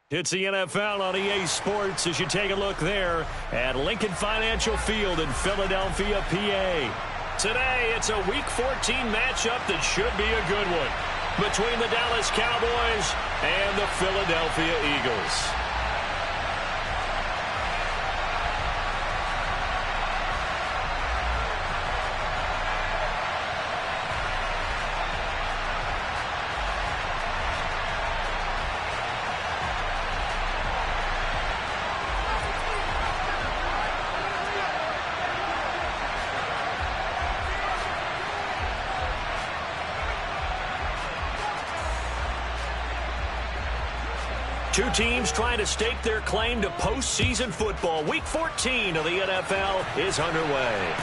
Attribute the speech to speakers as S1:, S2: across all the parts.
S1: It's the NFL on EA Sports as you take a look there at Lincoln Financial Field in Philadelphia, PA. Today, it's a Week 14 matchup that should be a good one between the Dallas Cowboys and the Philadelphia Eagles. Two teams trying to stake their claim to postseason football. Week 14 of the NFL is underway.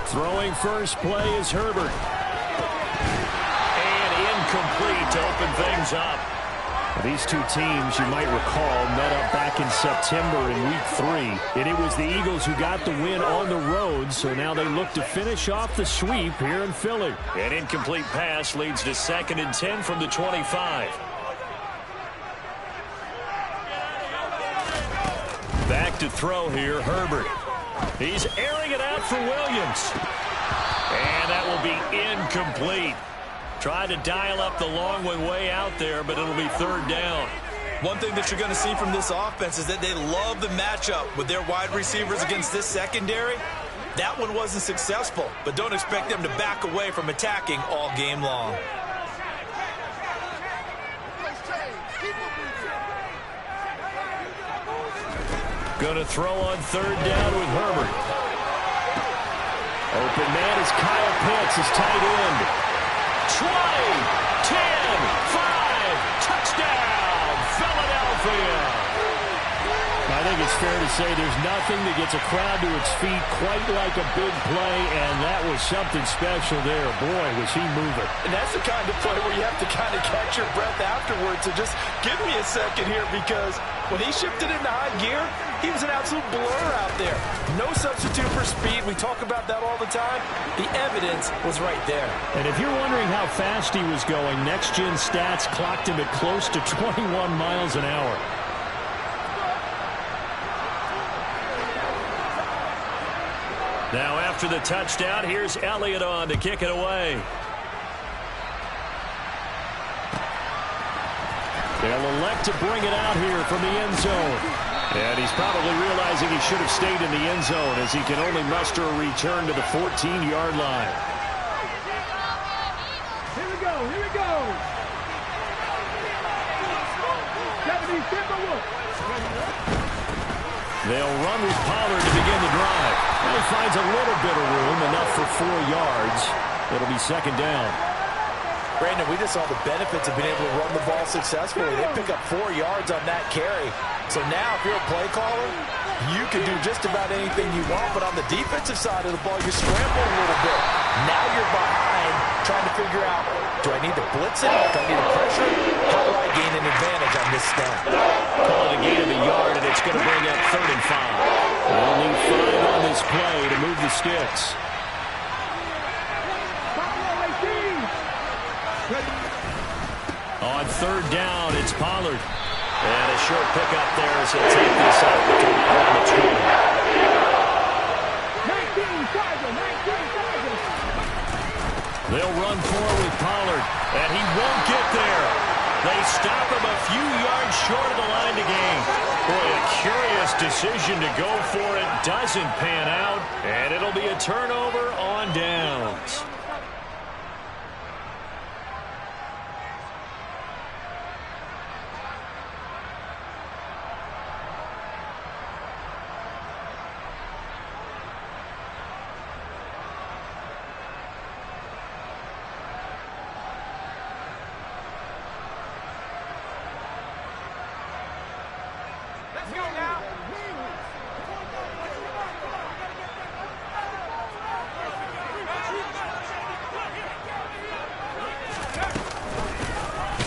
S1: Throwing first play is Herbert. And incomplete to open things up. These two teams, you might recall, met up back in September in Week 3. And it was the Eagles who got the win on the road, so now they look to finish off the sweep here in Philly. An incomplete pass leads to 2nd and 10 from the 25. Back to throw here, Herbert. He's airing it out for Williams. And that will be incomplete. Tried to dial up the long one way out there, but it'll be 3rd down.
S2: One thing that you're going to see from this offense is that they love the matchup with their wide receivers against this secondary. That one wasn't successful, but don't expect them to back away from attacking all game long.
S1: Going to throw on 3rd down with Herbert. Open man is Kyle Pitts, his tight end. 20, 10, 5, touchdown, Philadelphia. I think it's fair to say there's nothing that gets a crowd to its feet quite like a big play, and that was something special there. Boy, was he moving.
S2: And that's the kind of play where you have to kind of catch your breath afterwards. So just give me a second here, because when he shifted into high gear, he was an absolute blur out there. No substitute for speed. We talk about that all the time. The evidence was right there.
S1: And if you're wondering how fast he was going, Next Gen Stats clocked him at close to 21 miles an hour. Now after the touchdown, here's Elliott on to kick it away. They'll elect to bring it out here from the end zone. And he's probably realizing he should have stayed in the end zone as he can only muster a return to the 14-yard line.
S3: Here we go, here we go.
S1: They'll run with Pollard to begin the drive. And he finds a little bit of room, enough for 4 yards. It'll be 2nd down.
S2: Brandon, we just saw the benefits of being able to run the ball successfully. They pick up 4 yards on that carry. So now, if you're a play caller, you can do just about anything you want. But on the defensive side of the ball, you're scrambling a little bit. Now you're behind, trying to figure out, do I need to blitz it? Do I need to pressure? How do I gain an advantage on this snap?
S1: Call it a gain of a yard, and it's going to bring up 3rd and 5. They'll need 5 on this play to move the sticks. On 3rd down, it's Pollard. And a short pickup there as he'll take this out to around the 20. They'll run forward with Pollard, and he won't get there. They stop him a few yards short of the line to gain. Boy, a curious decision to go for it. Doesn't pan out, and it'll be a turnover on downs.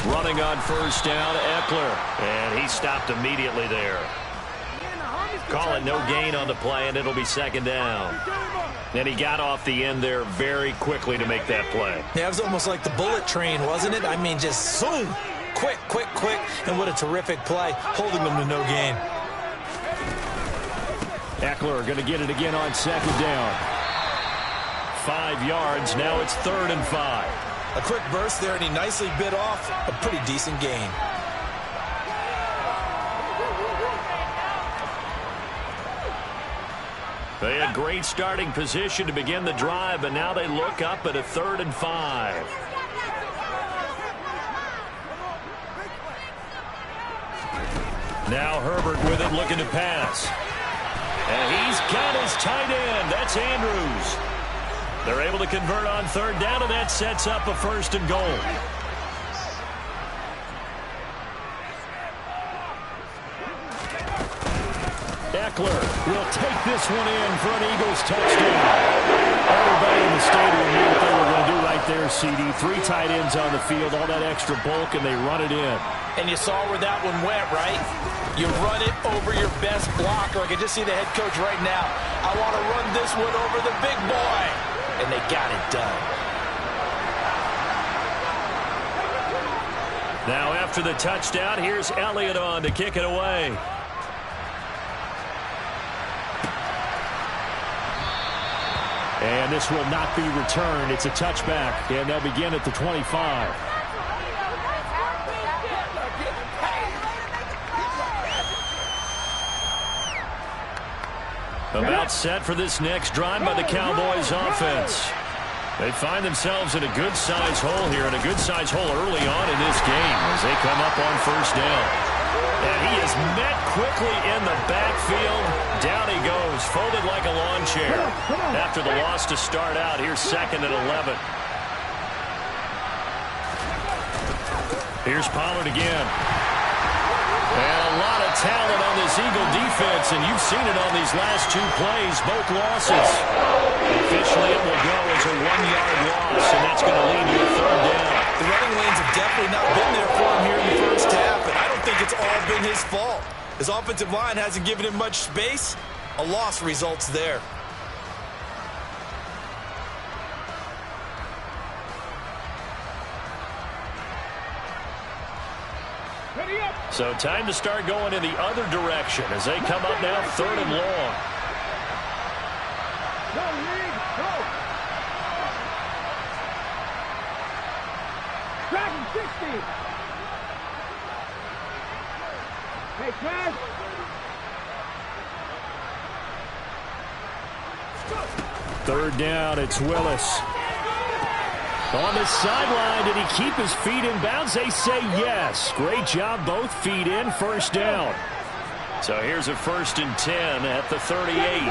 S1: Running on first down, Eckler. And he stopped immediately there. Call it no gain on the play, and it'll be second down. And he got off the end there very quickly to make that play.
S2: Yeah, it was almost like the bullet train, wasn't it? I mean, just zoom. Quick, quick, quick. And what a terrific play, holding them to no gain.
S1: Eckler going to get it again on second down. 5 yards. Now it's 3rd and 5.
S2: A quick burst there, and he nicely bit off a pretty decent gain.
S1: They had great starting position to begin the drive, but now they look up at a 3rd and 5. Now Herbert with it, looking to pass. And he's got his tight end. That's Andrews. They're able to convert on 3rd down, and that sets up a 1st and goal. Eckler will take this one in for an Eagles touchdown. Everybody in the stadium knew what they were going to do right there, CD. 3 tight ends on the field, all that extra bulk, and they run it in.
S2: And you saw where that one went, right? You run it over your best blocker. I can just see the head coach right now. I want to run this one over the big boy. And they got it done.
S1: Now after the touchdown, here's Elliott on to kick it away. And this will not be returned. It's a touchback, and they'll begin at the 25. About set for this next drive by the Cowboys offense. They find themselves in a good-sized hole here, and a good-sized hole early on in this game as they come up on 1st down. And he is met quickly in the backfield. Down he goes, folded like a lawn chair. After the loss to start out, here's 2nd and 11. Here's Pollard again. And a lot of talent on this Eagle defense, and you've seen it on these last 2 plays, both losses. Officially, it will go as a 1-yard loss, and that's going to lead to a 3rd down.
S2: The running lanes have definitely not been there for him here in the first half, and I don't think it's all been his fault. His offensive line hasn't given him much space. A loss results there.
S1: So time to start going in the other direction as they come up now 3rd and long.
S3: Dragon 60. Hey, Chad.
S1: 3rd down, it's Willis. On the sideline, did he keep his feet in bounds? They say yes. Great job, both feet in, 1st down. So here's a 1st and 10 at the 38.
S3: Hey,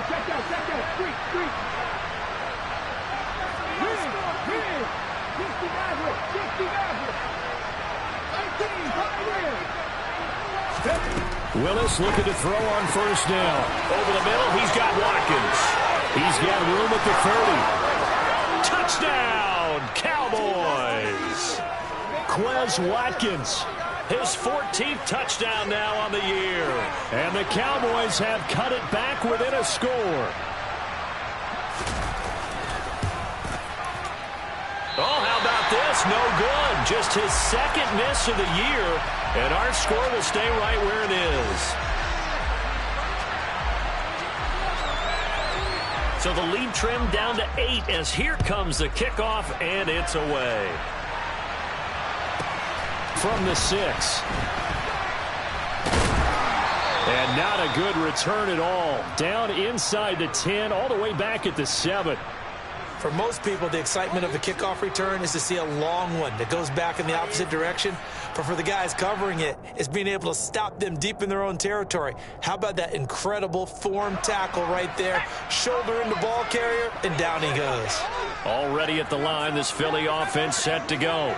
S3: check that. Street.
S1: Willis looking to throw on 1st down. Over the middle, he's got Watkins. He's got room at the 30. Touchdown, Cowboys. Quez Watkins, his 14th touchdown now on the year. And the Cowboys have cut it back within a score. Oh, how about this? No good. Just his 2nd miss of the year. And our score will stay right where it is. So the lead trimmed down to 8 as here comes the kickoff, and it's away. From the 6. And not a good return at all. Down inside the 10, all the way back at the 7.
S2: For most people, the excitement of the kickoff return is to see a long one that goes back in the opposite direction. But for the guys covering it, it's being able to stop them deep in their own territory. How about that incredible form tackle right there? Shoulder in the ball carrier, and down he goes.
S1: Already at the line, this Philly offense set to go.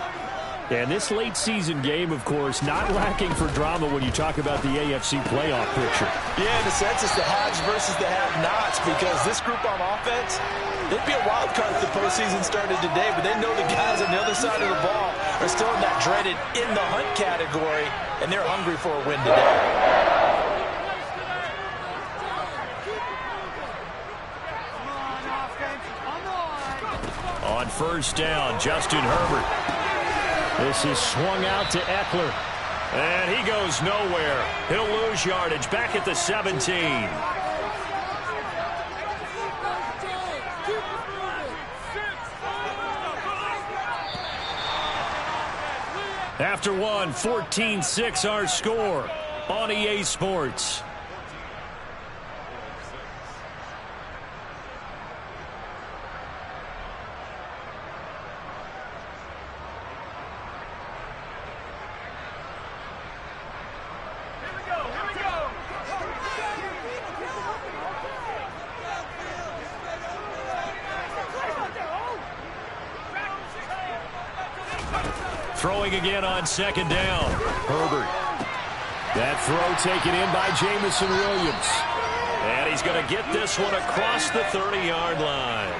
S1: And this late season game, of course, not lacking for drama when you talk about the AFC playoff picture.
S2: Yeah, in a sense, it's the haves versus the have-nots, because this group on offense, They'd be a wild card if the postseason started today, but they know the guys on the other side of the ball are still in that dreaded in the hunt category, and they're hungry for a win today.
S1: On first down, Justin Herbert. This is swung out to Eckler. And he goes nowhere. He'll lose yardage back at the 17. After one, 14-6 our score on EA Sports. Throwing again on second down. Herbert. That throw taken in by Jameson Williams. And he's going to get this one across the 30-yard line.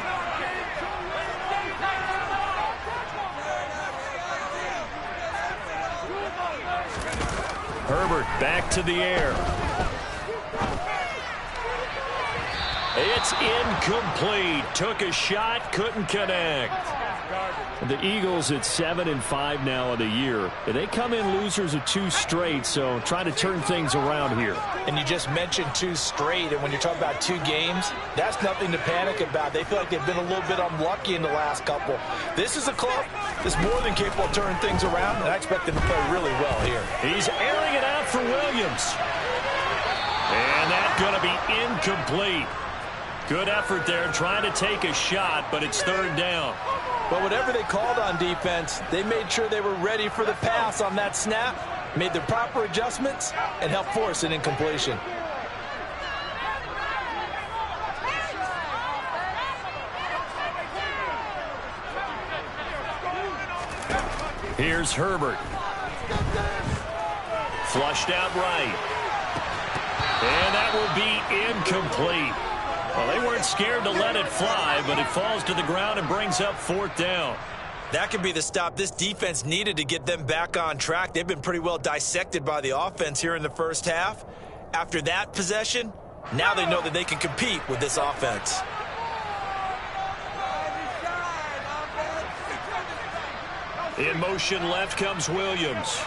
S1: Herbert back to the air. It's incomplete. Took a shot, couldn't connect. The Eagles at 7-5 now of the year. They come in losers of 2 straight, so trying to turn things around here.
S2: And you just mentioned 2 straight, and when you're talking about 2 games, that's nothing to panic about. They feel like they've been a little bit unlucky in the last couple. This is a club that's more than capable of turning things around, and I expect them to play really well here.
S1: He's airing it out for Williams. And that's going to be incomplete. Good effort there trying to take a shot, but it's third down.
S2: But whatever they called on defense, they made sure they were ready for the pass on that snap, made the proper adjustments, and helped force an incompletion.
S1: Here's Herbert. Flushed out right. And that will be incomplete. Well, they weren't scared to let it fly, but it falls to the ground and brings up fourth down.
S2: That could be the stop this defense needed to get them back on track. They've been pretty well dissected by the offense here in the first half. After that possession, now they know that they can compete with this offense.
S1: In motion left comes Williams.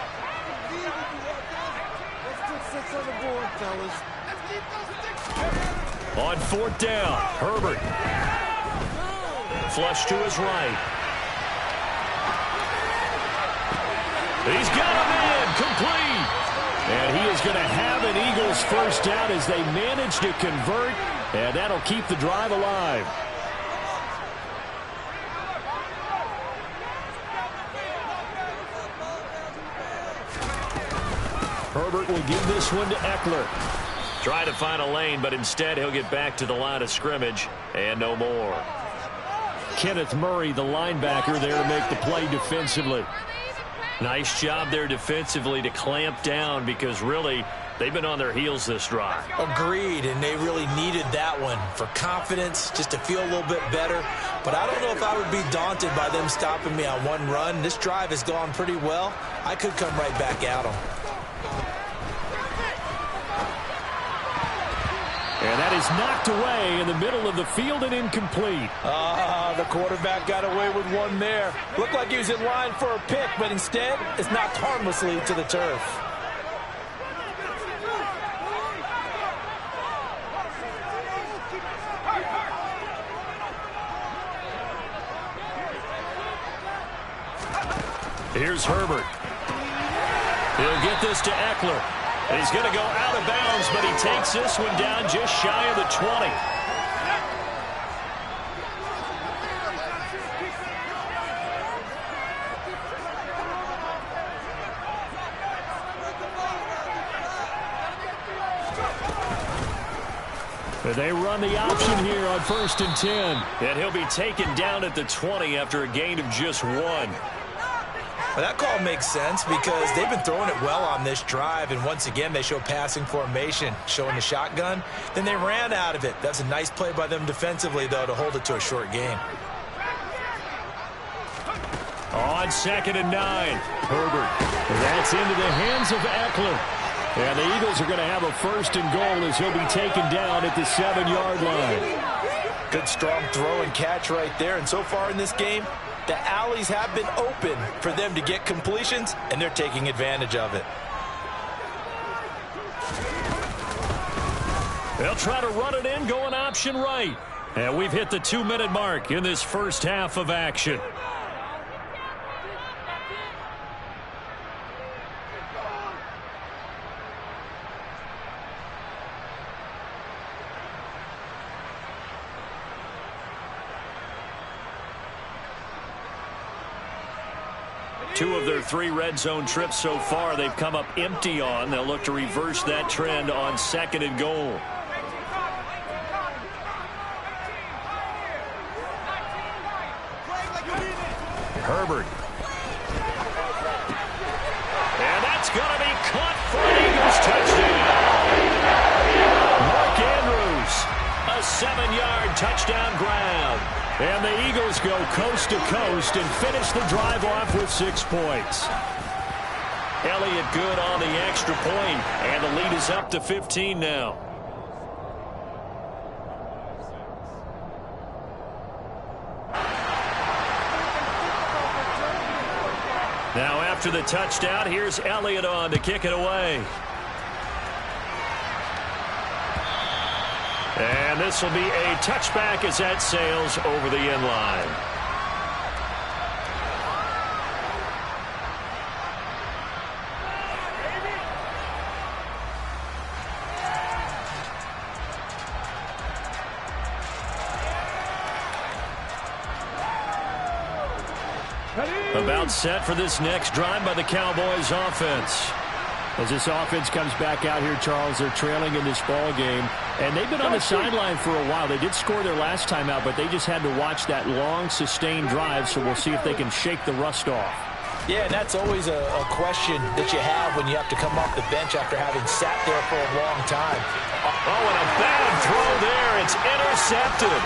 S1: On fourth down, Herbert. Flush to his right. He's got him in, complete. And he is going to have an Eagles first down as they manage to convert, and that'll keep the drive alive. Herbert will give this one to Eckler. Try to find a lane, but instead he'll get back to the line of scrimmage and no more. Kenneth Murray, the linebacker, there to make the play defensively. Nice job there defensively to clamp down because really they've been on their heels this drive.
S2: Agreed, and they really needed that one for confidence, just to feel a little bit better. But I don't know if I would be daunted by them stopping me on one run. This drive has gone pretty well. I could come right back at them.
S1: And that is knocked away in the middle of the field and incomplete.
S2: The quarterback got away with one there. Looked like he was in line for a pick, but instead it's knocked harmlessly to the turf.
S1: Here's Herbert. He'll get this to Eckler. And he's going to go out of bounds, but he takes this one down just shy of the 20. They run the option here on 1st and 10. And he'll be taken down at the 20 after a gain of just 1.
S2: Well, that call makes sense because they've been throwing it well on this drive, and once again they show passing formation, showing the shotgun. Then they ran out of it. That's a nice play by them defensively, though, to hold it to a short game.
S1: On 2nd and 9, Herbert. That's into the hands of Eckler. And the Eagles are going to have a 1st and goal as he'll be taken down at the 7-yard line.
S2: Good, strong throw and catch right there. And so far in this game, the alleys have been open for them to get completions, and they're taking advantage of it.
S1: They'll try to run it in, going option right. And we've hit the 2-minute mark in this first half of action. Two of their 3 red zone trips so far they've come up empty on. They'll look to reverse that trend on 2nd and goal. Herbert. And that's going to be caught for an Eagles touchdown. Mark Andrews, a 7-yard touchdown grab. And the Eagles go coast to coast and finish the drive off with 6 points. Elliott good on the extra point, and the lead is up to 15 now. Now after the touchdown, here's Elliott on to kick it away. And this will be a touchback as that sails over the end line. About set for this next drive by the Cowboys offense. As this offense comes back out here, Charles, they're trailing in this ball game. And they've been on the sideline for a while. They did score their last time out, but they just had to watch that long, sustained drive, so we'll see if they can shake the rust off.
S2: Yeah, and that's always a question that you have when you have to come off the bench after having sat there for a long time.
S1: Oh, and a bad throw there. It's intercepted.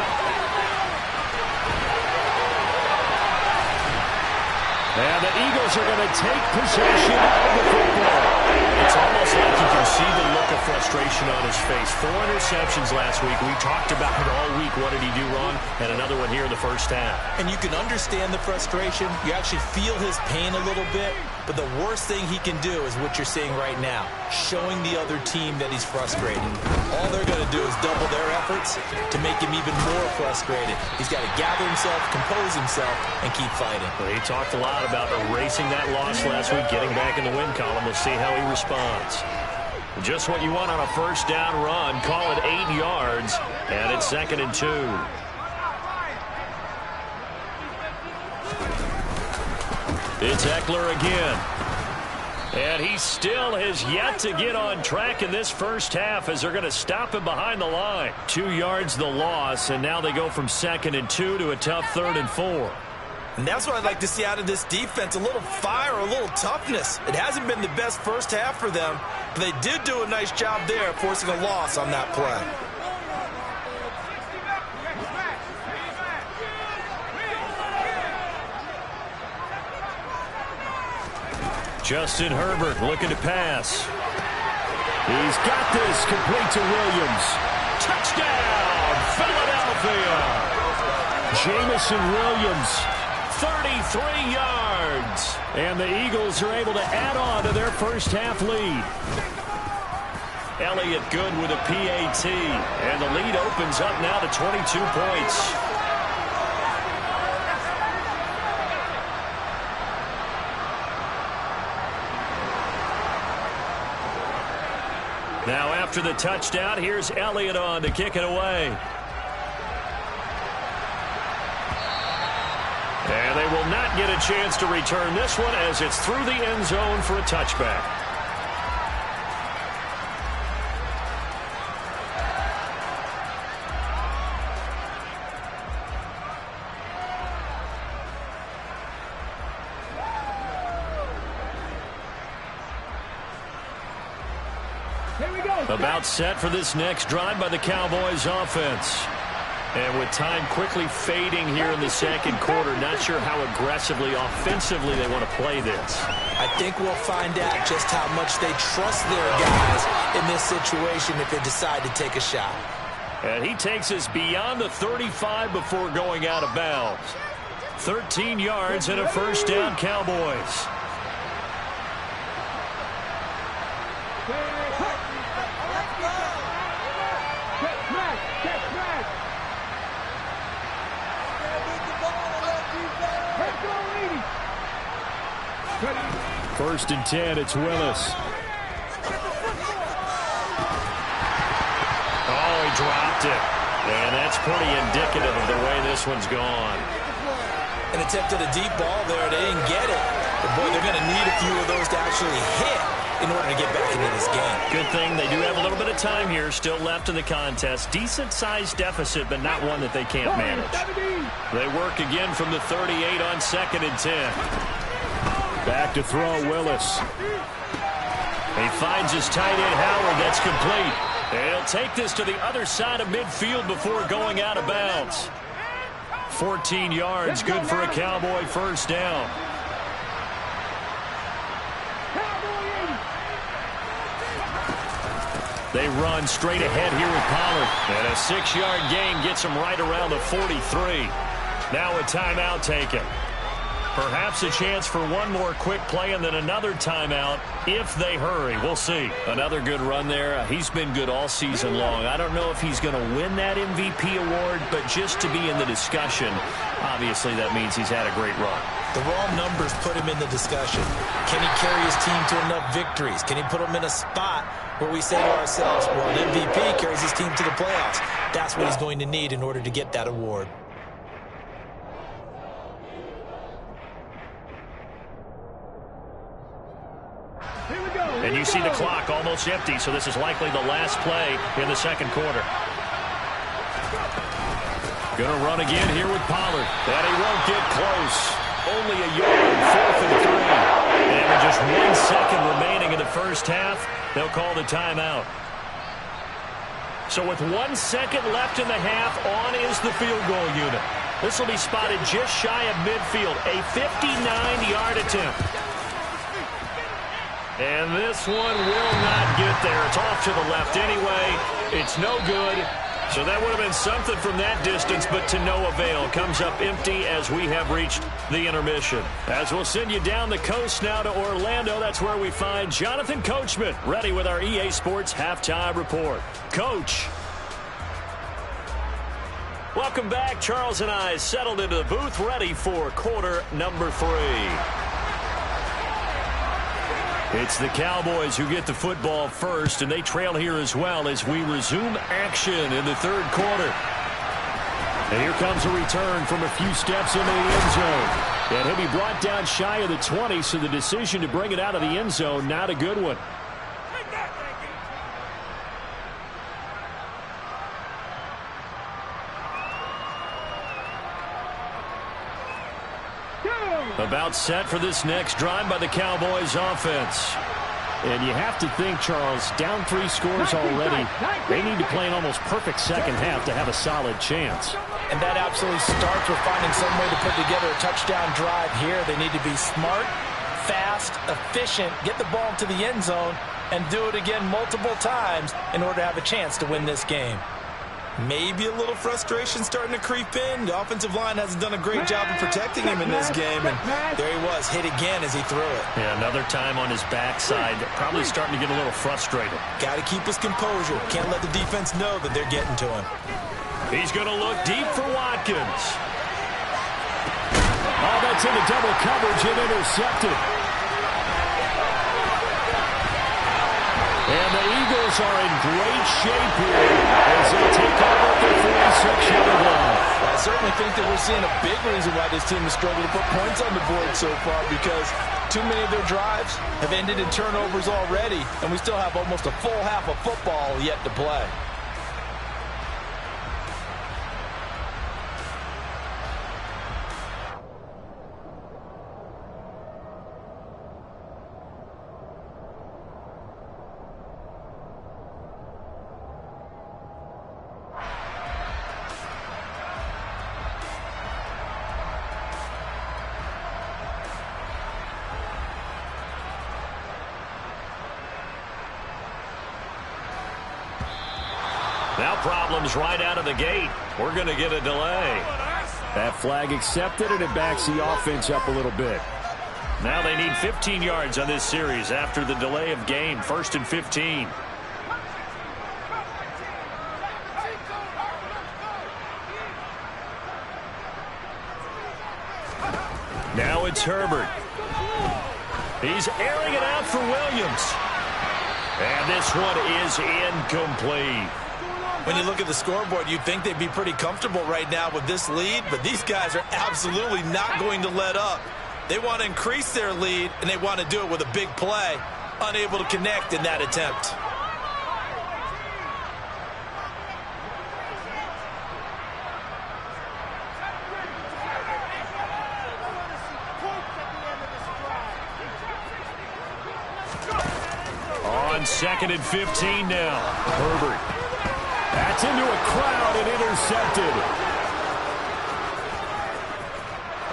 S1: And the Eagles are going to take possession of the football. It's almost like you can see the look of frustration on his face. 4 interceptions last week. We talked about it all week. What did he do wrong? And another one here in the first half.
S2: And you can understand the frustration. You actually feel his pain a little bit. But the worst thing he can do is what you're seeing right now, showing the other team that he's frustrated. All they're going to do is double their efforts to make him even more frustrated. He's got to gather himself, compose himself, and keep fighting.
S1: Well, he talked a lot about erasing that loss last week, getting back in the win column. We'll see how he responds. Just what you want on a first down run. Call it 8 yards, and it's 2nd and 2. It's Eckler again. And he still has yet to get on track in this first half as they're going to stop him behind the line. 2 yards the loss, and now they go from 2nd and 2 to a tough 3rd and 4.
S2: And that's what I'd like to see out of this defense, a little fire, a little toughness. It hasn't been the best first half for them, but they did do a nice job there forcing a loss on that play.
S1: Justin Herbert looking to pass. He's got this, complete to Williams. Touchdown, Philadelphia. Jamison Williams, 33 yards. And the Eagles are able to add on to their first half lead. Elliott good with a PAT. And the lead opens up now to 22 points. Now after the touchdown, here's Elliott on to kick it away. And they will not get a chance to return this one as it's through the end zone for a touchback. About set for this next drive by the Cowboys offense. And with time quickly fading here in the second quarter, not sure how aggressively, offensively they want to play this.
S2: I think we'll find out just how much they trust their guys in this situation if they decide to take a shot.
S1: And he takes us beyond the 35 before going out of bounds. 13 yards and a first down, Cowboys. First and 10, it's Willis. Oh, he dropped it. And that's pretty indicative of the way this one's gone.
S2: An attempt at a deep ball there. They didn't get it. But, boy, they're going to need a few of those to actually hit in order to get back into this game.
S1: Good thing they do have a little bit of time here still left in the contest. Decent-sized deficit, but not one that they can't manage. They work again from the 38 on second and 10. Back to throw, Willis. He finds his tight end, Howard. That's complete. And he'll take this to the other side of midfield before going out of bounds. 14 yards, good for a Cowboy first down. They run straight ahead here with Pollard. And a 6-yard gain gets them right around the 43. Now a timeout taken. Perhaps a chance for one more quick play and then another timeout if they hurry. We'll see. Another good run there. He's been good all season long. I don't know if he's going to win that MVP award, but just to be in the discussion, obviously that means he's had a great run.
S2: The raw numbers put him in the discussion. Can he carry his team to enough victories? Can he put them in a spot where we say to ourselves, well, an MVP carries his team to the playoffs. That's what he's going to need in order to get that award.
S1: And you see the clock almost empty, so this is likely the last play in the second quarter. Going to run again here with Pollard. And he won't get close. Only a yard, 4th and 3. And with just 1 second remaining in the first half, they'll call the timeout. So with 1 second left in the half, on is the field goal unit. This will be spotted just shy of midfield, a 59-yard attempt. And this one will not get there. It's off to the left anyway. It's no good. So that would have been something from that distance, but to no avail. Comes up empty as we have reached the intermission. As we'll send you down the coast now to Orlando, that's where we find Jonathan Coachman, ready with our EA Sports Halftime Report. Coach. Welcome back. Charles and I settled into the booth, ready for quarter number 3. It's the Cowboys who get the football first, and they trail here as well as we resume action in the third quarter. And here comes a return from a few steps into the end zone. And he'll be brought down shy of the 20, so the decision to bring it out of the end zone, not a good one. About set for this next drive by the Cowboys offense. And you have to think, Charles, down 3 scores already. They need to play an almost perfect second half to have a solid chance.
S2: And that absolutely starts with finding some way to put together a touchdown drive here. They need to be smart, fast, efficient, get the ball to the end zone, and do it again multiple times in order to have a chance to win this game. Maybe a little frustration starting to creep in. The offensive line hasn't done a great job of protecting him in this game. And there he was, hit again as he threw it.
S1: Yeah, another time on his backside. Probably starting to get a little frustrated.
S2: Got to keep his composure. Can't let the defense know that they're getting to him.
S1: He's going to look deep for Watkins. Oh, that's into double coverage and intercepted. And the Eagles are in great shape here as they take over at the 46-yard line.
S2: I certainly think that we're seeing a big reason why this team has struggled to put points on the board so far, because too many of their drives have ended in turnovers already, and we still have almost a full half of football yet to play.
S1: Now problems right out of the gate. We're going to get a delay. That flag accepted, and it backs the offense up a little bit. Now they need 15 yards on this series after the delay of game. 1st and 15. Now it's Herbert. He's airing it out for Williams. And this one is incomplete.
S2: When you look at the scoreboard, you'd think they'd be pretty comfortable right now with this lead, but these guys are absolutely not going to let up. They want to increase their lead, and they want to do it with a big play. Unable to connect in that attempt.
S1: On 2nd and 15 now. Herbert. That's into a crowd and intercepted.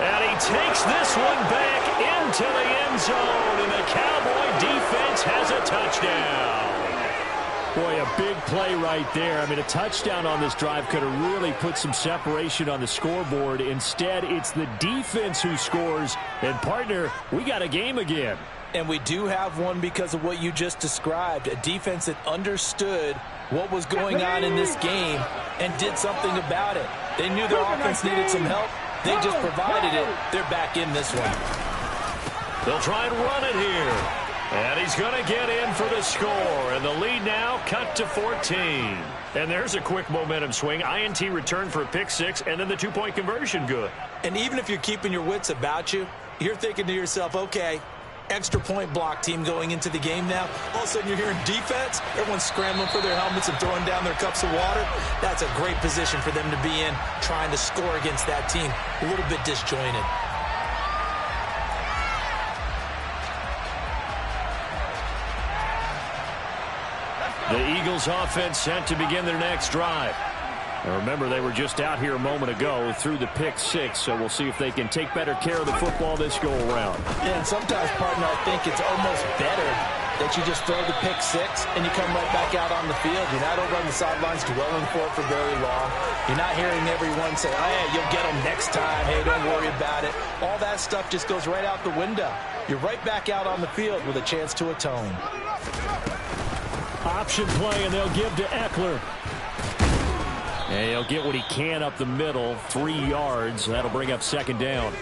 S1: And he takes this one back into the end zone, and the Cowboy defense has a touchdown. Boy, a big play right there. I mean, a touchdown on this drive could have really put some separation on the scoreboard. Instead, it's the defense who scores. And, partner, we got a game again.
S2: And we do have one because of what you just described. A defense that understood what was going on in this game and did something about it. They knew their offense needed some help. They just provided it. They're back in this one.
S1: They'll try and run it here. And he's going to get in for the score. And the lead now cut to 14. And there's a quick momentum swing. INT return for a pick six, and then the two-point conversion good.
S2: And even if you're keeping your wits about you, you're thinking to yourself, okay, extra point block team going into the game now. All of a sudden you're hearing defense. Everyone's scrambling for their helmets and throwing down their cups of water. That's a great position for them to be in, trying to score against that team. A little bit disjointed.
S1: The Eagles offense set to begin their next drive. And remember, they were just out here a moment ago through the pick six, so we'll see if they can take better care of the football this go-around.
S2: Yeah, and sometimes, partner, I think it's almost better that you just throw the pick six and you come right back out on the field. You're not over on the sidelines dwelling for it for very long. You're not hearing everyone say, oh, yeah, you'll get them next time. Hey, don't worry about it. All that stuff just goes right out the window. You're right back out on the field with a chance to atone.
S1: Option play, and they'll give to Eckler. And he'll get what he can up the middle, 3 yards. That'll bring up 2nd down.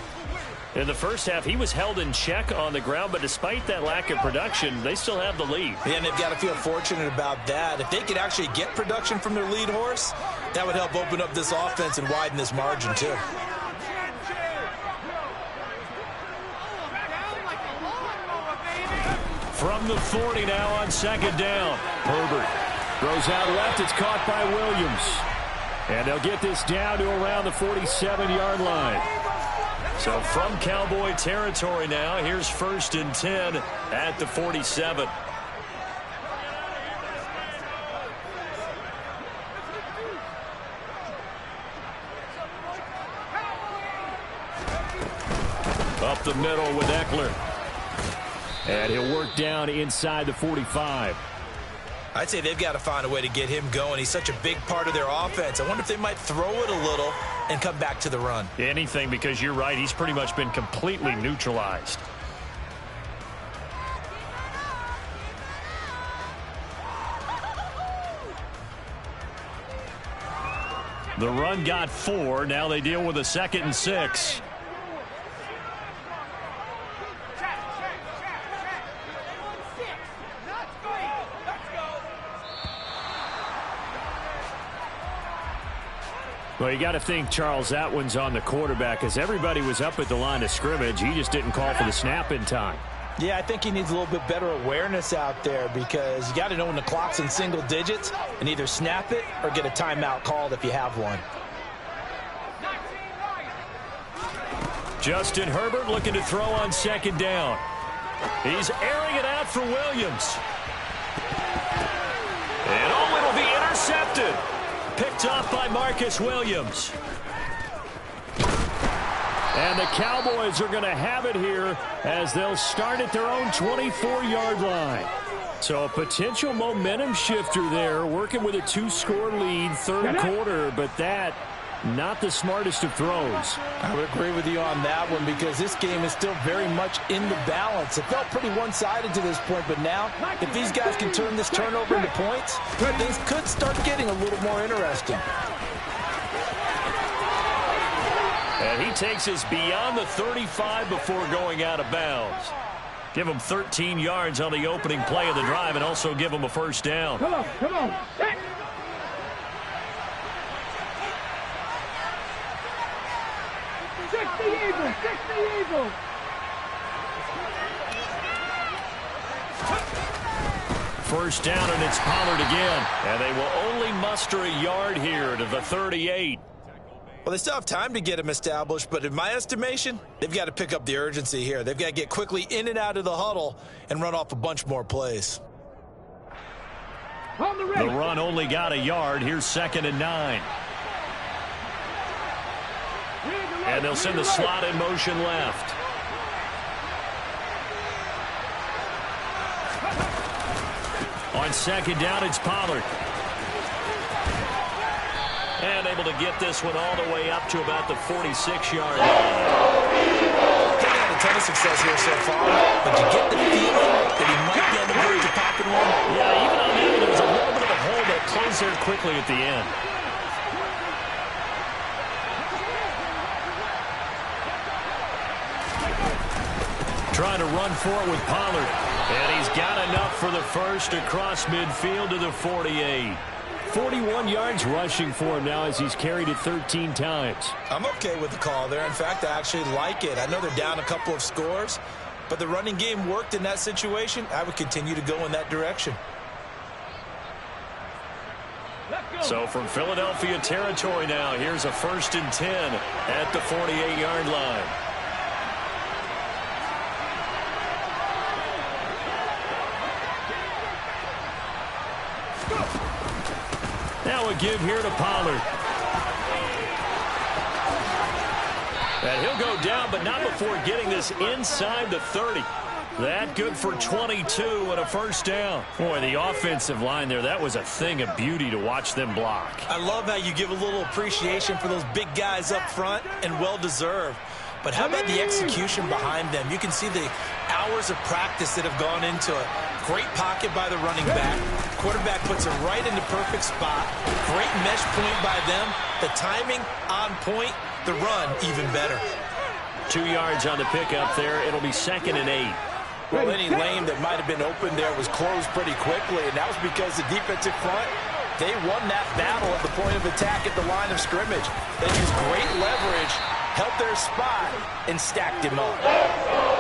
S1: In the first half, he was held in check on the ground, but despite that lack of production, they still have the lead.
S2: Yeah, and they've got to feel fortunate about that. If they could actually get production from their lead horse, that would help open up this offense and widen this margin, too.
S1: From the 40 now on 2nd down. Herbert throws out left. It's caught by Williams. And they'll get this down to around the 47-yard line. So from Cowboy territory now, here's 1st and 10 at the 47. Up the middle with Eckler. And he'll work down inside the 45.
S2: I'd say they've got to find a way to get him going. He's such a big part of their offense. I wonder if they might throw it a little and come back to the run.
S1: Anything, because you're right. He's pretty much been completely neutralized. The run got 4. Now they deal with a 2nd and 6. Well, you got to think, Charles, that one's on the quarterback, as everybody was up at the line of scrimmage. He just didn't call for the snap in time.
S2: Yeah, I think he needs a little bit better awareness out there, because you got to know when the clock's in single digits and either snap it or get a timeout called if you have one.
S1: Justin Herbert looking to throw on 2nd down. He's airing it out for Williams. And oh, it'll be intercepted. Picked off by Marcus Williams. And the Cowboys are going to have it here as they'll start at their own 24-yard line. So a potential momentum shifter there, working with a 2-score lead, third quarter, but that not the smartest of throws.
S2: I would agree with you on that one because this game is still very much in the balance. It felt pretty one-sided to this point, but now if these guys can turn this turnover into points, things could start getting a little more interesting.
S1: And he takes us beyond the 35 before going out of bounds. Give him 13 yards on the opening play of the drive and also give him a first down.
S3: Come on, come on. Set. Eagle.
S1: First down, and it's Pollard again. And they will only muster a yard here to the 38.
S2: Well, they still have time to get him established, but in my estimation, they've got to pick up the urgency here. They've got to get quickly in and out of the huddle and run off a bunch more plays.
S1: The run only got a yard. Here's 2nd and 9. And they'll send the slot in motion left. On 2nd down, it's Pollard. And able to get this one all the way up to about the 46-yard line.
S2: They've had a ton of success here so far, but you get the feeling that he might be on the verge of popping one.
S1: Yeah, even on that, there was a little bit of a hole that closed there quickly at the end. Trying to run for it with Pollard. And he's got enough for the first across midfield to the 48. 41 yards rushing for him now as he's carried it 13 times.
S2: I'm okay with the call there. In fact, I actually like it. I know they're down a couple of scores, but the running game worked in that situation. I would continue to go in that direction.
S1: So from Philadelphia territory now, here's a 1st and 10 at the 48-yard line. Now a give here to Pollard. And he'll go down, but not before getting this inside the 30. That good for 22 and a first down. Boy, the offensive line there, that was a thing of beauty to watch them block.
S2: I love how you give a little appreciation for those big guys up front, and well-deserved. But how about the execution behind them? You can see the hours of practice that have gone into it. Great pocket by the running back. Quarterback puts it right in the perfect spot. Great mesh point by them. The timing on point. The run even better.
S1: 2 yards on the pickup there. It'll be 2nd and 8.
S2: Well, any lane that might have been open there was closed pretty quickly, and that was because the defensive front, they won that battle at the point of attack at the line of scrimmage. They used great leverage, helped their spot, and stacked him up.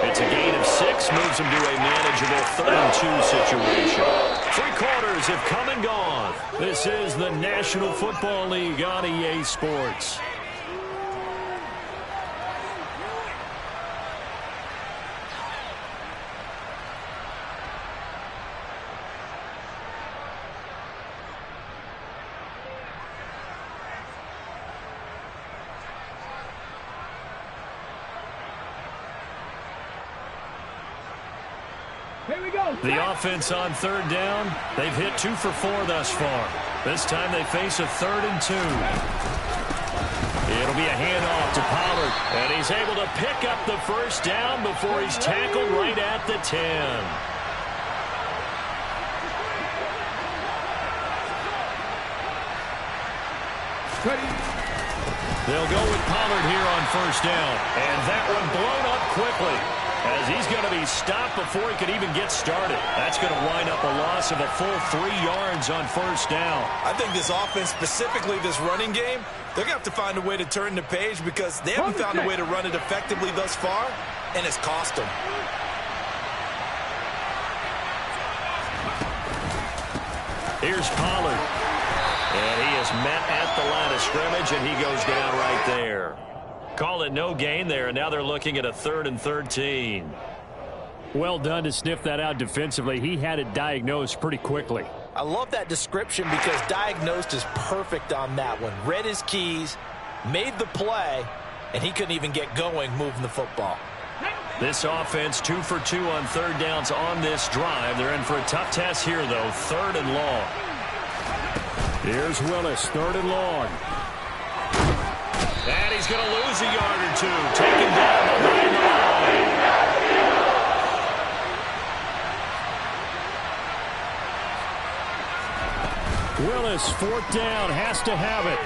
S1: It's a gain of 6, moves them to a manageable 3rd and 2 situation. 3 quarters have come and gone. This is the National Football League on EA Sports.
S3: Here we go.
S1: The offense on 3rd down, they've hit 2 for 4 thus far. This time they face a 3rd and 2. It'll be a handoff to Pollard, and he's able to pick up the first down before he's tackled right at the 10. They'll go with Pollard here on 1st down, and that one blown up quickly, as he's going to be stopped before he can even get started. That's going to wind up a loss of a full 3 yards on 1st down.
S2: I think this offense, specifically this running game, they're going to have to find a way to turn the page because they haven't found a way to run it effectively thus far, and it's cost them.
S1: Here's Pollard. And he is met at the line of scrimmage, and he goes down right there. Call it no gain there, and now they're looking at a 3rd and 13. Well done to sniff that out defensively. He had it diagnosed pretty quickly.
S2: I love that description because diagnosed is perfect on that one. Read his keys, made the play, and he couldn't even get going moving the football.
S1: This offense 2 for 2 on third downs on this drive. They're in for a tough test here, though. 3rd and long.
S3: Here's Willis, 3rd and long.
S1: And he's going to lose a yard or two. Taken down behind the line.
S3: Willis, 4th down, has to have it.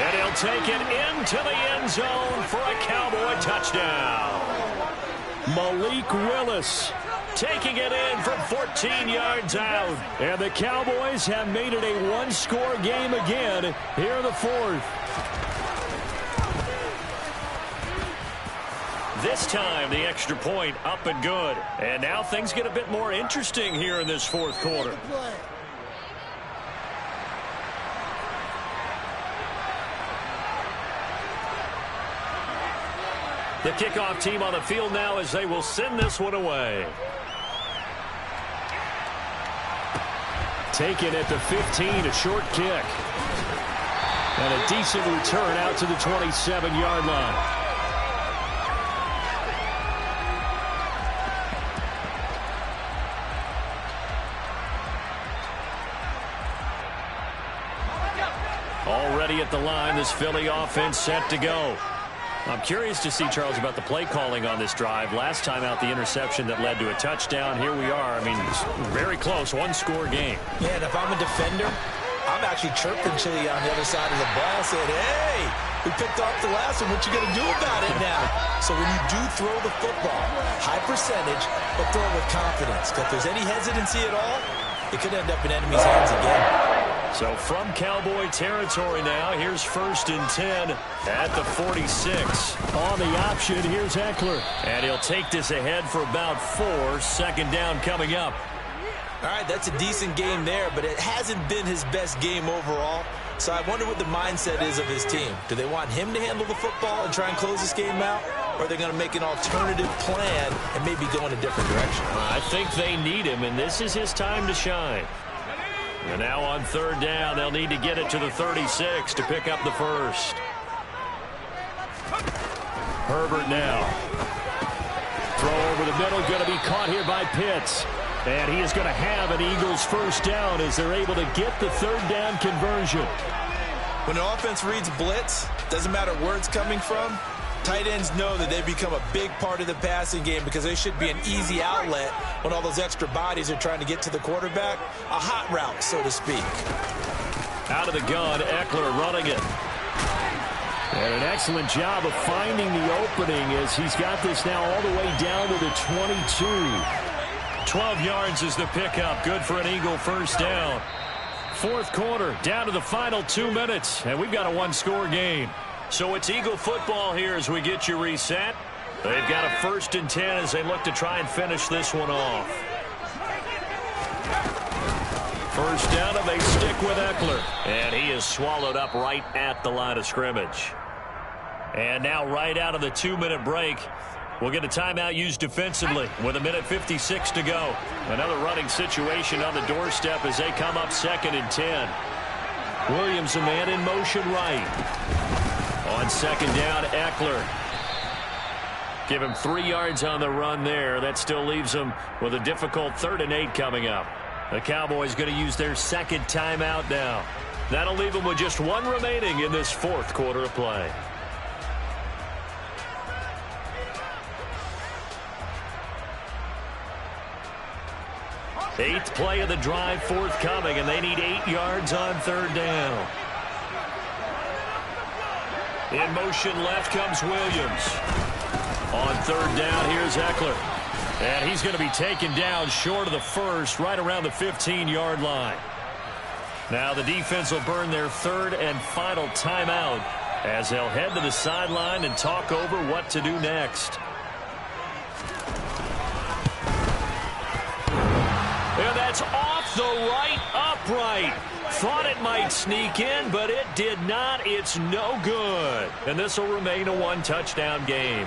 S1: And he'll take it into the end zone for a Cowboy touchdown.
S3: Malik Willis
S1: taking it in from 14 yards out.
S3: And the Cowboys have made it a one-score game again here in the 4th.
S1: This time, the extra point up and good. And now things get a bit more interesting here in this 4th quarter. The kickoff team on the field now as they will send this one away.
S3: Taken at the 15, a short kick. And a decent return out to the 27-yard line.
S1: Already at the line, this Philly offense set to go. I'm curious to see, Charles, about the play calling on this drive. Last time out, the interception that led to a touchdown. Here we are. I mean, it's very close, one-score game.
S2: Yeah, and if I'm a defender, I'm actually chirping Chili on the other side of the ball, saying, hey, we picked off the last one. What you going to do about it now? So when you do throw the football, high percentage, but throw it with confidence. If there's any hesitancy at all, it could end up in enemy's hands again.
S1: So from Cowboy territory now, here's 1st and 10 at the 46.
S3: On the option, here's Eckler.
S1: And he'll take this ahead for about 4. 2nd down coming up.
S2: All right, that's a decent game there, but it hasn't been his best game overall. So I wonder what the mindset is of his team. Do they want him to handle the football and try and close this game out? Or are they going to make an alternative plan and maybe go in a different direction?
S1: I think they need him, and this is his time to shine. And now on 3rd down, they'll need to get it to the 36 to pick up the 1st.
S3: Herbert now. Throw over the middle, going to be caught here by Pitts. And he is going to have an Eagles 1st down as they're able to get the 3rd down conversion.
S2: When an offense reads blitz, doesn't matter where it's coming from, tight ends know that they become a big part of the passing game because they should be an easy outlet when all those extra bodies are trying to get to the quarterback. A hot route, so to speak.
S1: Out of the gun, Eckler running it.
S3: And an excellent job of finding the opening as he's got this now all the way down to the 22.
S1: 12 yards is the pickup. Good for an Eagle 1st down. 4th quarter, down to the final 2 minutes, and we've got a one-score game. So it's Eagle football here as we get you reset. They've got a 1st and 10 as they look to try and finish this one off. 1st down, and they stick with Eckler. And he is swallowed up right at the line of scrimmage. And now right out of the 2-minute break, we'll get a timeout used defensively with 1:56 to go. Another running situation on the doorstep as they come up 2nd and 10. Williams, a man in motion right. On 2nd down, Eckler. Give him 3 yards on the run there. That still leaves him with a difficult 3rd and 8 coming up. The Cowboys going to use their 2nd timeout now. That'll leave them with just 1 remaining in this 4th quarter of play. 8th play of the drive forthcoming, and they need 8 yards on 3rd down. In motion left comes Williams. On 3rd down, here's Eckler. And he's going to be taken down short of the 1st, right around the 15-yard line. Now the defense will burn their 3rd and final timeout as they'll head to the sideline and talk over what to do next. And that's off the right upright. Thought it might sneak in, but it did not. It's no good. And this will remain a 1-touchdown game.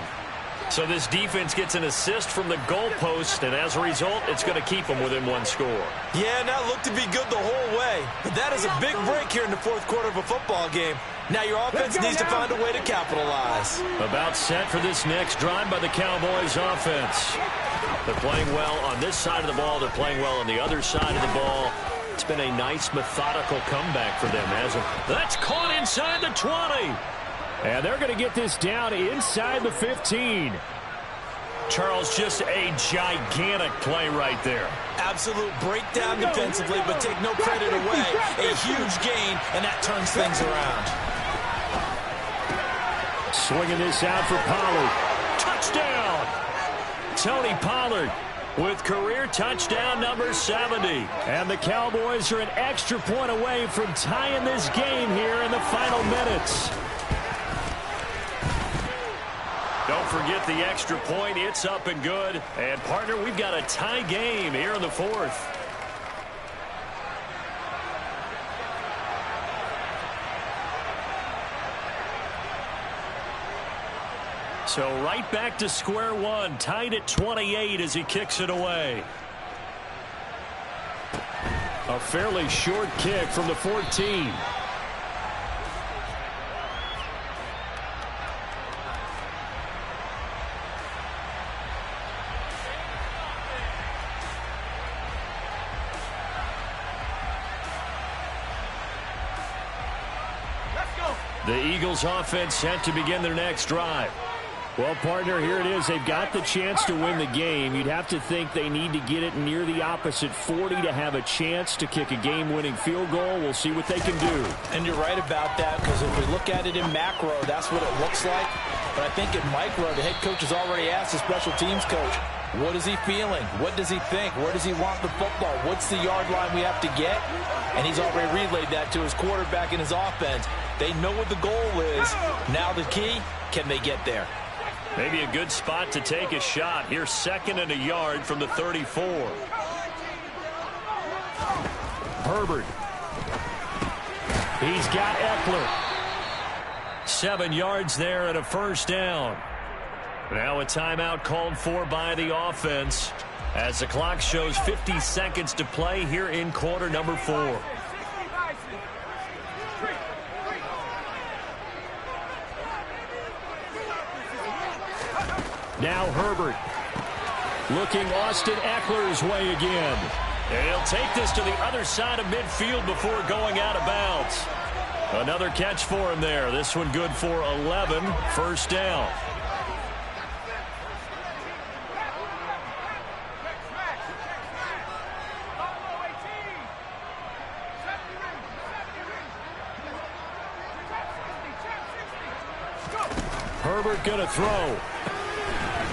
S1: So this defense gets an assist from the goalpost, and as a result, it's going to keep them within one score.
S2: Yeah, and that looked to be good the whole way. But that is a big break here in the fourth quarter of a football game. Now your offense needs to find a way to capitalize.
S1: About set for this next drive by the Cowboys offense. They're playing well on this side of the ball. They're playing well on the other side of the ball. It's been a nice, methodical comeback for them, hasn't it? That's caught inside the 20. And they're going to get this down inside the 15. Charles, just a gigantic play right there.
S2: Absolute breakdown defensively, but take no credit away. A huge gain, and that turns things around.
S1: Swinging this out for Pollard. Touchdown! Tony Pollard with career touchdown number 70. And the Cowboys are an extra point away from tying this game here in the final minutes. Don't forget the extra point. It's up and good. And, partner, we've got a tie game here in the fourth. So right back to square one, tied at 28 as he kicks it away. A fairly short kick from the 14. The Eagles offense set to begin their next drive. Well, partner, here it is. They've got the chance to win the game. You'd have to think they need to get it near the opposite 40 to have a chance to kick a game-winning field goal. We'll see what they can do.
S2: And you're right about that, because if we look at it in macro, that's what it looks like. But I think in micro, the head coach has already asked the special teams coach, what is he feeling? What does he think? Where does he want the football? What's the yard line we have to get? And he's already relayed that to his quarterback and his offense. They know what the goal is. Now the key, can they get there?
S1: Maybe a good spot to take a shot. Here's 2nd and a yard from the 34. Herbert. He's got Eckler. 7 yards there and a first down. Now a timeout called for by the offense as the clock shows 50 seconds to play here in quarter number 4. Now Herbert looking Austin Eckler's way again. And he'll take this to the other side of midfield before going out of bounds. Another catch for him there. This one good for 11. First down. Herbert going to throw.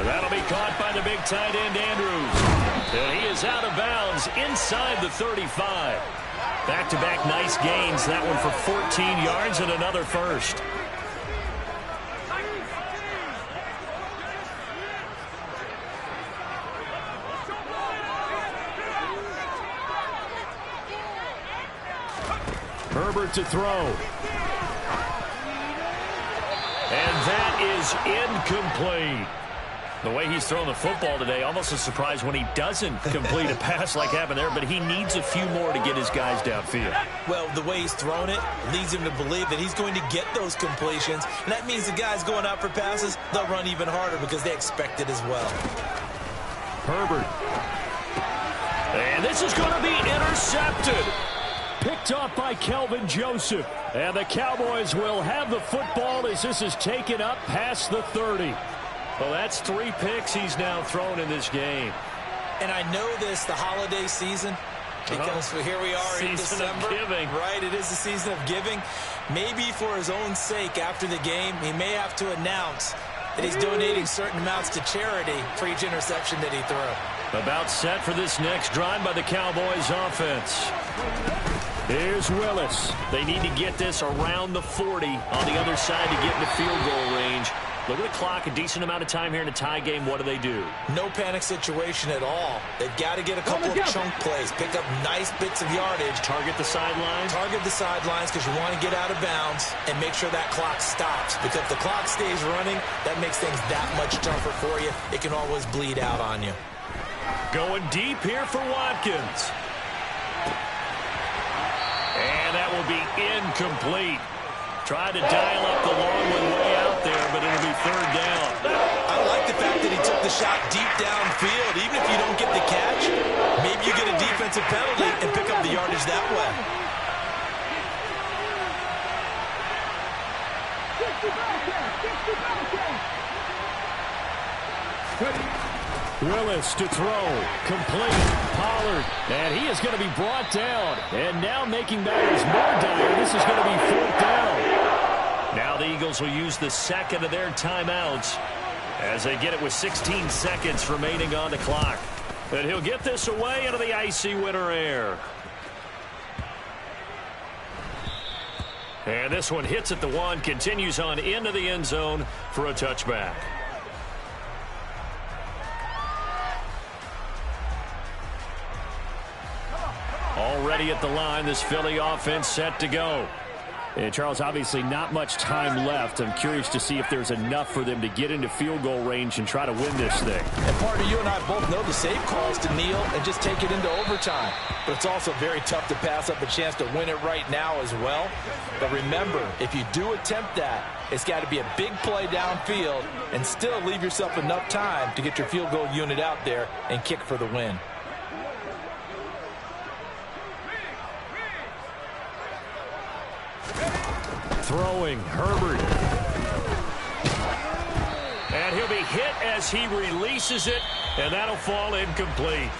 S1: That'll be caught by the big tight end, Andrews. And he is out of bounds inside the 35. Back-to-back nice gains. That one for 14 yards and another first. Herbert to throw. And that is incomplete. The way he's thrown the football today, almost a surprise when he doesn't complete a pass like happened there, but he needs a few more to get his guys downfield.
S2: Well, the way he's thrown it leads him to believe that he's going to get those completions, and that means the guys going out for passes, they'll run even harder because they expect it as well.
S1: Herbert. And this is going to be intercepted. Picked off by Kelvin Joseph. And the Cowboys will have the football as this is taken up past the 30. Well, that's 3 picks he's now thrown in this game.
S2: And I know this, the holiday season, because here we are in December.
S1: Season of giving.
S2: Right, it is the season of giving. Maybe for his own sake after the game, he may have to announce that he's donating certain amounts to charity for each interception that he threw.
S1: About set for this next drive by the Cowboys offense. Here's Willis. They need to get this around the 40 on the other side to get in the field goal range. Look at the clock, a decent amount of time here in a tie game. What do?
S2: No panic situation at all. They've got to get a couple of chunk plays, pick up nice bits of yardage.
S1: Target the sidelines?
S2: Target the sidelines because you want to get out of bounds and make sure that clock stops. Because if the clock stays running, that makes things that much tougher for you. It can always bleed out on you.
S1: Going deep here for Watkins. And that will be incomplete. Tried to dial up the long one way out there, but it'll be third down.
S2: I like the fact that he took the shot deep downfield. Even if you don't get the catch, maybe you get a defensive penalty and pick up the yardage that way.
S1: Willis to throw. Complete. Pollard. And he is going to be brought down. And now making matters more dire, this is going to be fourth down. Now the Eagles will use the second of their timeouts as they get it with 16 seconds remaining on the clock. And he'll get this away into the icy winter air. And this one hits at the one, continues on into the end zone for a touchback. Already at the line, this Philly offense set to go. And Charles, obviously not much time left. I'm curious to see if there's enough for them to get into field goal range and try to win this thing.
S2: And partner, you and I both know the safe calls to kneel and just take it into overtime. But it's also very tough to pass up a chance to win it right now as well. But remember, if you do attempt that, it's got to be a big play downfield and still leave yourself enough time to get your field goal unit out there and kick for the win.
S1: Throwing, Herbert. And he'll be hit as he releases it, and that'll fall incomplete.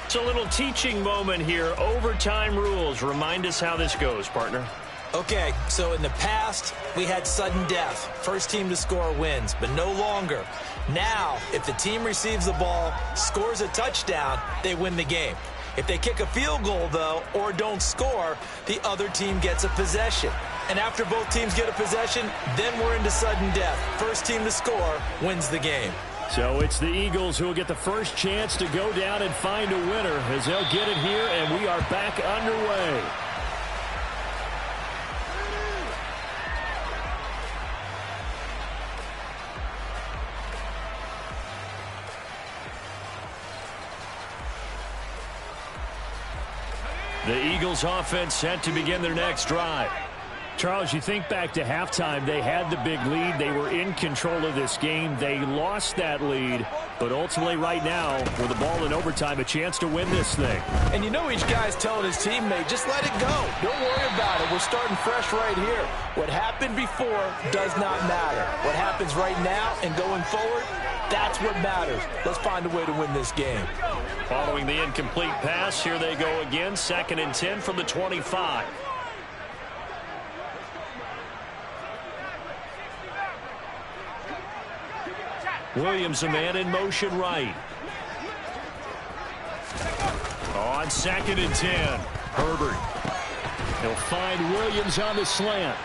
S1: It's a little teaching moment here. Overtime rules. Remind us how this goes, partner.
S2: Okay, so in the past, we had sudden death. First team to score wins, but no longer. Now, if the team receives the ball, scores a touchdown, they win the game. If they kick a field goal, though, or don't score, the other team gets a possession. And after both teams get a possession, then we're into sudden death. First team to score wins the game.
S1: So it's the Eagles who will get the first chance to go down and find a winner as they'll get it here, and we are back underway. The Eagles offense set to begin their next drive. Charles, you think back to halftime, they had the big lead. They were in control of this game. They lost that lead, but ultimately right now, with the ball in overtime, a chance to win this thing.
S2: And you know each guy's telling his teammate, just let it go. Don't worry about it. We're starting fresh right here. What happened before does not matter. What happens right now and going forward, that's what matters. Let's find a way to win this game.
S1: Following the incomplete pass, here they go again. 2nd and 10 from the 25. Williams, a man in motion right. On 2nd and 10, Herbert. He'll find Williams on the slant.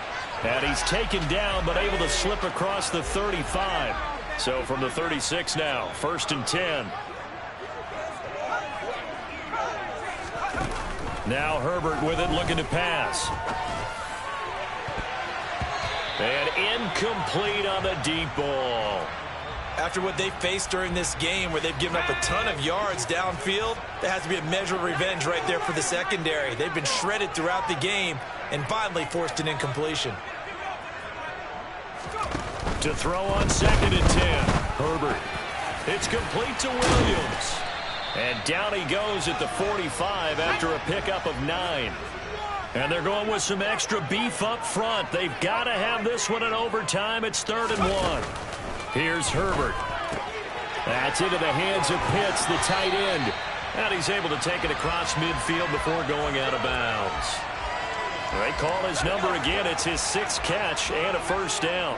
S1: And he's taken down, but able to slip across the 35. So from the 36 now, 1st and 10. Now Herbert with it, looking to pass. And incomplete on the deep ball.
S2: After what they've faced during this game where they've given up a ton of yards downfield, there has to be a measure of revenge right there for the secondary. They've been shredded throughout the game and finally forced an incompletion.
S1: To throw on 2nd and 10, Herbert. It's complete to Williams. And down he goes at the 45 after a pickup of 9. And they're going with some extra beef up front. They've got to have this one in overtime. It's 3rd and 1. Here's Herbert. That's into the hands of Pitts, the tight end. And he's able to take it across midfield before going out of bounds. They call his number again. It's his 6th catch and a first down.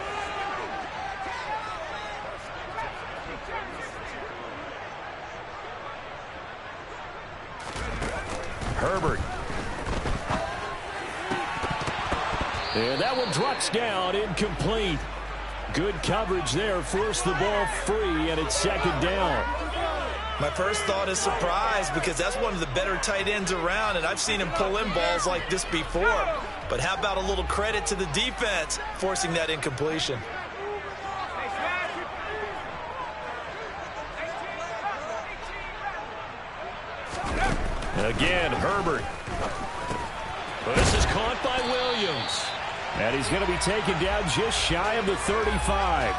S1: Herbert. And that one drops down, incomplete. Good coverage there. Forced the ball free, and it's second down.
S2: My first thought is surprise because that's one of the better tight ends around, and I've seen him pull in balls like this before. But how about a little credit to the defense forcing that incompletion?
S1: Again, Herbert. This is caught by Williams. And he's going to be taken down just shy of the 35.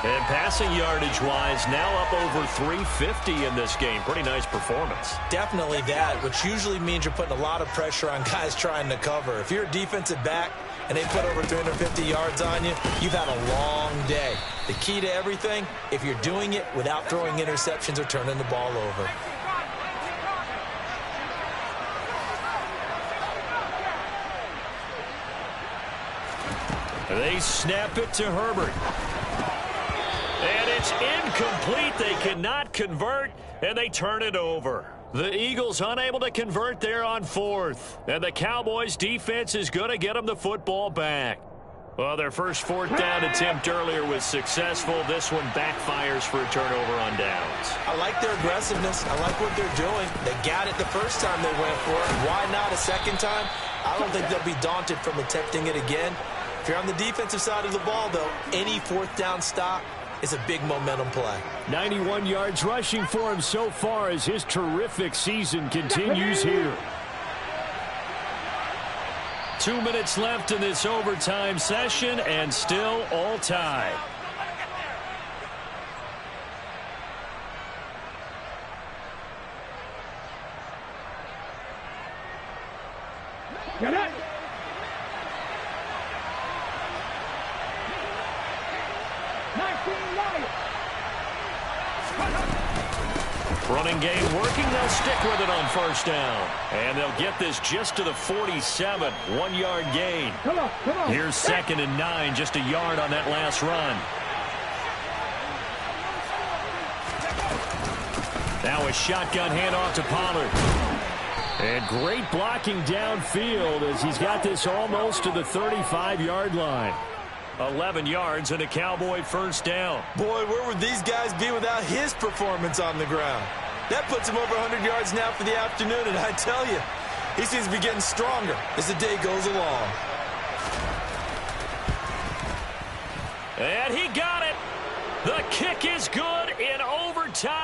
S1: And passing yardage-wise, now up over 350 in this game. Pretty nice performance.
S2: Definitely that, which usually means you're putting a lot of pressure on guys trying to cover. If you're a defensive back and they put over 350 yards on you, you've had a long day. The key to everything, if you're doing it without throwing interceptions or turning the ball over.
S1: They snap it to Herbert. And it's incomplete. They cannot convert, and they turn it over. The Eagles unable to convert there on fourth. And the Cowboys' defense is going to get them the football back. Well, their first fourth down attempt earlier was successful. This one backfires for a turnover on downs.
S2: I like their aggressiveness. I like what they're doing. They got it the first time they went for it. Why not a second time? I don't think they'll be daunted from attempting it again. If you're on the defensive side of the ball, though, any fourth down stop is a big momentum play.
S1: 91 yards rushing for him so far as his terrific season continues here. 2 minutes left in this overtime session, and still all tied.
S4: Get it!
S1: Running game working. They'll stick with it on first down. And they'll get this just to the 47. 1 yard gain.
S4: Come on.
S1: Here's 2nd and 9. Just a yard on that last run. Now a shotgun handoff to Pollard. And great blocking downfield as he's got this almost to the 35-yard line. 11 yards and a Cowboy first down.
S2: Boy, where would these guys be without his performance on the ground? That puts him over 100 yards now for the afternoon, and I tell you, he seems to be getting stronger as the day goes along.
S1: And he got it. The kick is good in overtime.